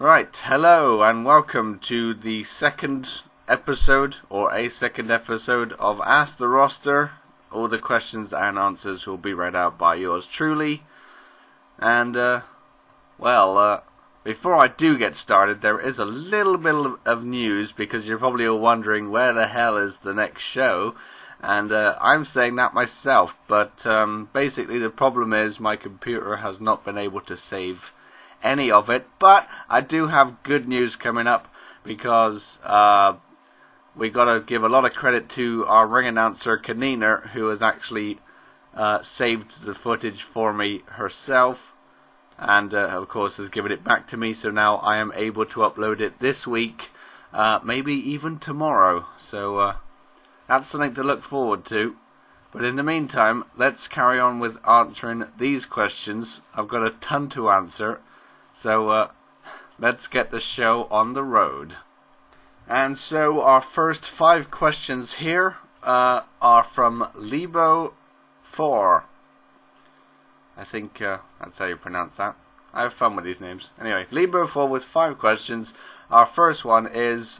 Right, hello and welcome to the second episode, or a second episode of Ask the Roster. All the questions and answers will be read out by yours truly. And, before I do get started, there is a little bit of news, because you're probably all wondering where the hell is the next show. And I'm saying that myself, but basically the problem is my computer has not been able to save any of it. But I do have good news coming up, because we got to give a lot of credit to our ring announcer Kanina, who has actually saved the footage for me herself, and of course has given it back to me, so now I am able to upload it this week, maybe even tomorrow. So that's something to look forward to. But in the meantime, let's carry on with answering these questions. I've got a ton to answer, so let's get the show on the road. And so our first 5 questions here are from Lebo4. I think that's how you pronounce that. I have fun with these names. Anyway, Lebo4 with 5 questions. Our first one is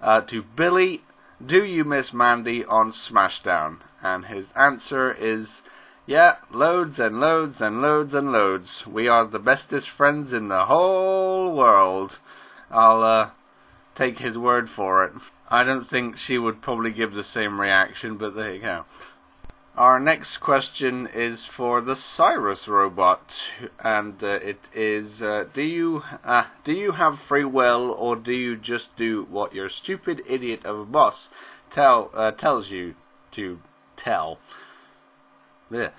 to Billy: do you miss Mandy on Smashdown? And his answer is, yeah, loads and loads and loads and loads. We are the bestest friends in the whole world. I'll take his word for it. I don't think she would probably give the same reaction, but there you go. Our next question is for the Cyrus robot, and it is, do you have free will, or do you just do what your stupid idiot of a boss tells you to tell? Yeah.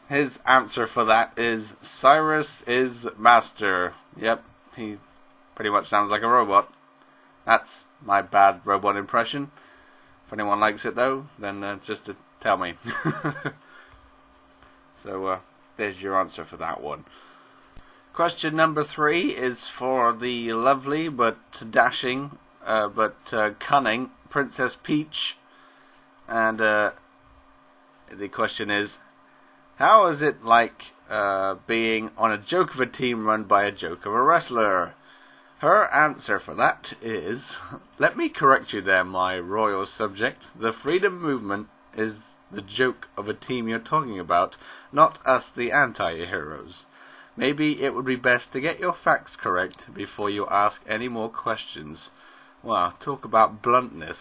His answer for that is Cyrus is master. Yep, he pretty much sounds like a robot. That's my bad robot impression. If anyone likes it though, then just tell me. So there's your answer for that one. Question number 3 is for the lovely but dashing but cunning Princess Peach, and the question is, how is it like being on a joke of a team run by a joke of a wrestler? Her answer for that is, let me correct you there, my royal subject. The freedom movement is the joke of a team you're talking about, not us the anti-heroes. Maybe it would be best to get your facts correct before you ask any more questions. Well, talk about bluntness.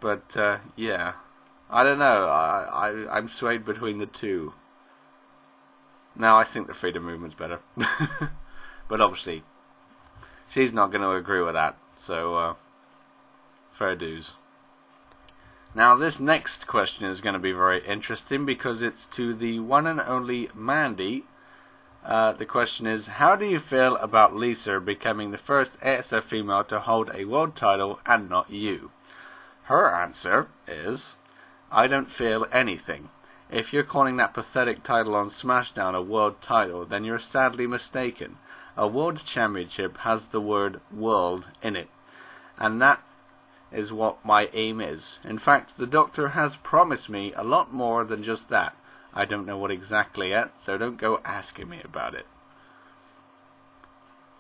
But, yeah. I don't know. I'm swayed between the two. Now, I think the freedom movement's better. But obviously, she's not going to agree with that. So, fair dues. Now, this next question is going to be very interesting, because it's to the one and only Mandy. The question is, how do you feel about Lisa becoming the first ASF female to hold a world title and not you? Her answer is, I don't feel anything. If you're calling that pathetic title on Smashdown a world title, then you're sadly mistaken. A world championship has the word world in it, and that is what my aim is. In fact, the doctor has promised me a lot more than just that. I don't know what exactly yet, so don't go asking me about it.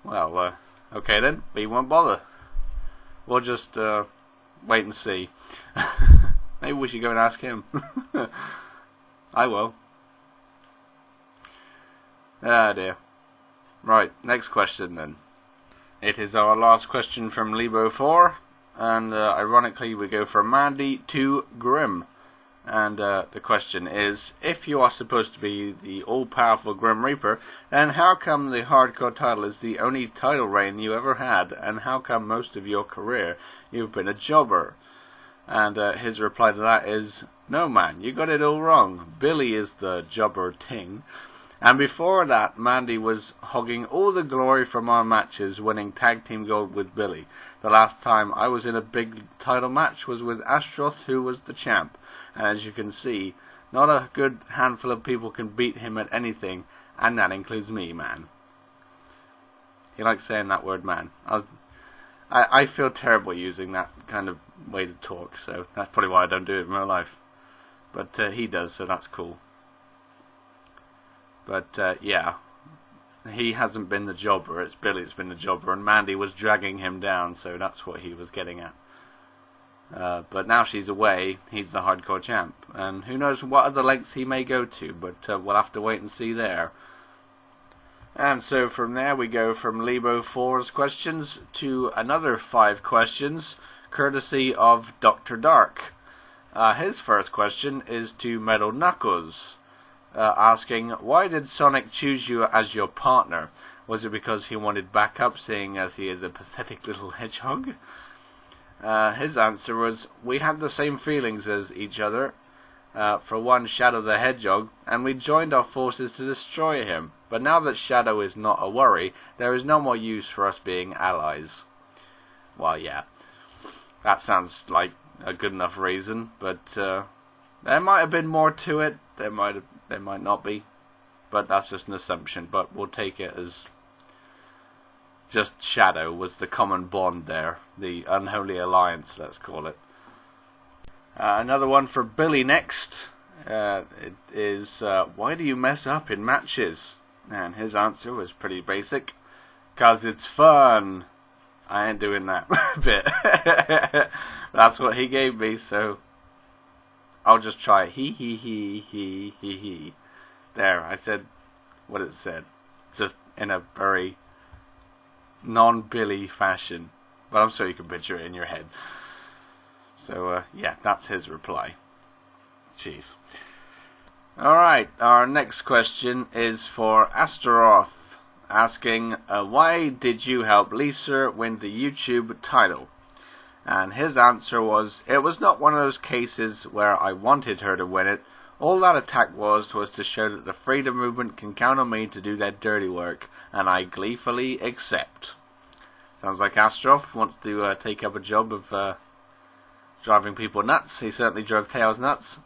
Well, okay then, we won't bother. We'll just wait and see. Maybe we should go and ask him. I will. Ah dear. Right, next question then. It is our last question from Lebo4. And ironically, we go from Mandy to Grim. And the question is, if you are supposed to be the all-powerful Grim Reaper, then how come the hardcore title is the only title reign you ever had, and how come most of your career you've been a jobber? And his reply to that is, no man, you got it all wrong. Billy is the jobber ting. And before that, Mandy was hogging all the glory from our matches, winning tag team gold with Billy. The last time I was in a big title match was with Astroth, who was the champ. And as you can see, not a good handful of people can beat him at anything, and that includes me, man. He likes saying that word, man. I feel terrible using that kind of way to talk, so that's probably why I don't do it in real life. But he does, so that's cool. But yeah, he hasn't been the jobber, it's Billy that's been the jobber, and Mandy was dragging him down, so that's what he was getting at. But now she's away, he's the hardcore champ, and who knows what other lengths he may go to, but we'll have to wait and see there. And so from there we go from Lebo 4's questions to another 5 questions, courtesy of Dr. Dark. His first question is to Metal Knuckles, asking, why did Sonic choose you as your partner? Was it because he wanted backup, seeing as he is a pathetic little hedgehog? His answer was, we had the same feelings as each other, for one, Shadow the Hedgehog, and we joined our forces to destroy him. But now that Shadow is not a worry, there is no more use for us being allies. Well, yeah, that sounds like a good enough reason, but there might have been more to it. There might not be, but that's just an assumption. But we'll take it as just Shadow was the common bond there, the unholy alliance, let's call it. Another one for Billy next. It is, why do you mess up in matches? And his answer was pretty basic. 'Cause it's fun. I ain't doing that bit. That's what he gave me, so I'll just try. He. There, I said what it said. Just in a very non-Billy fashion. But I'm sure you can picture it in your head. So, yeah, that's his reply. Jeez. Alright, our next question is for Astaroth, asking, why did you help Lisa win the YouTube title? And his answer was, it was not one of those cases where I wanted her to win it. All that attack was to show that the freedom movement can count on me to do their dirty work, and I gleefully accept. Sounds like Astaroth wants to take up a job of driving people nuts. He certainly drove Tails nuts.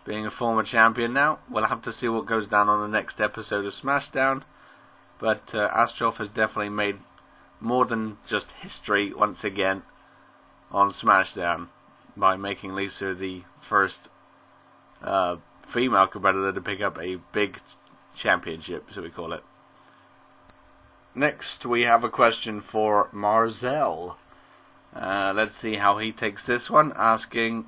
Being a former champion now, we'll have to see what goes down on the next episode of Smashdown. But Astaroth has definitely made more than just history once again on Smashdown by making Lisa the first female competitor to pick up a big championship, so we call it. Next, we have a question for Marzel. Let's see how he takes this one, asking,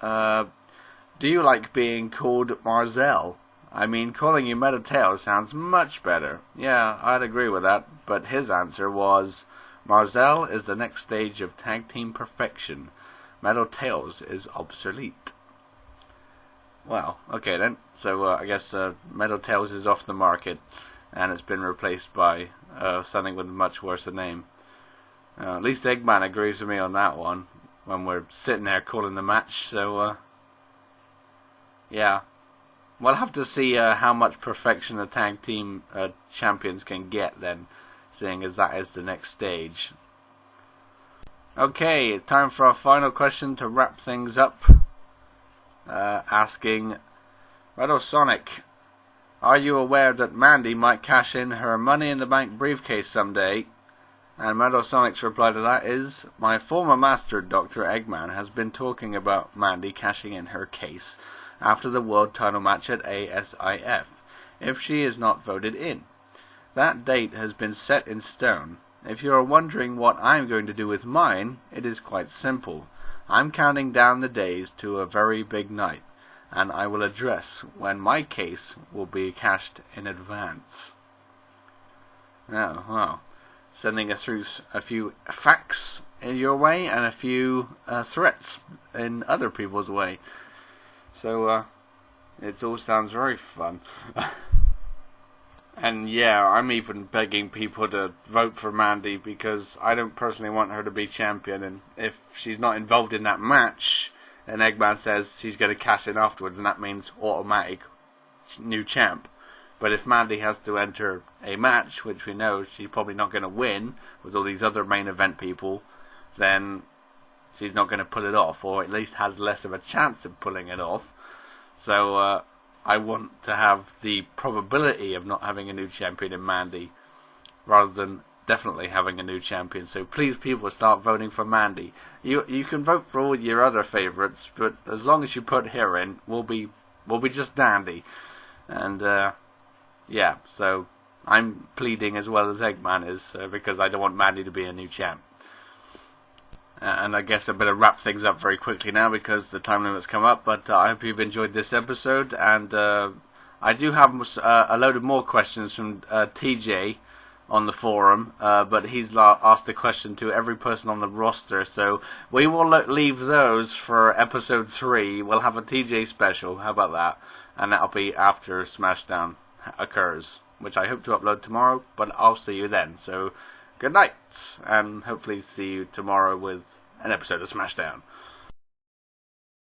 do you like being called Marzel? I mean, calling you Metal Tails sounds much better. Yeah, I'd agree with that, but his answer was, Marzel is the next stage of tag team perfection. Metal Tails is obsolete. Well, okay then. So I guess Metal Tails is off the market, and it's been replaced by something with a much worse name. At least Eggman agrees with me on that one when we're sitting there calling the match, so yeah. We'll have to see how much perfection the tag team champions can get then, seeing as that is the next stage. Okay, time for our final question to wrap things up. Asking, Metal Sonic, are you aware that Mandy might cash in her Money in the Bank briefcase someday? And Metal Sonic's reply to that is, my former master, Dr. Eggman, has been talking about Mandy cashing in her case after the world title match at ASIF, if she is not voted in. That date has been set in stone. If you are wondering what I'm going to do with mine, it is quite simple. I'm counting down the days to a very big night, and I will address when my case will be cashed in advance. Oh, well. Sending us through a few facts in your way and a few threats in other people's way. So, it all sounds very fun. And yeah, I'm even begging people to vote for Mandy because I don't personally want her to be champion, and if she's not involved in that match, then Eggman says she's going to cash in afterwards, and that means automatic new champ. But if Mandy has to enter a match, which we know she's probably not going to win with all these other main event people, then she's not going to pull it off, or at least has less of a chance of pulling it off. So I want to have the probability of not having a new champion in Mandy, rather than definitely having a new champion. So please, people, start voting for Mandy. You can vote for all your other favourites, but as long as you put her in, we'll be just dandy. And yeah, so I'm pleading as well as Eggman is because I don't want Mandy to be a new champ. And I guess I better wrap things up very quickly now because the time limit's come up. But I hope you've enjoyed this episode, and I do have a load of more questions from TJ on the forum, but he's asked a question to every person on the roster, so we will leave those for episode 3. We'll have a TJ special, how about that? And that'll be after Smashdown occurs, which I hope to upload tomorrow, but I'll see you then. So, good night, and hopefully see you tomorrow with an episode of Smashdown.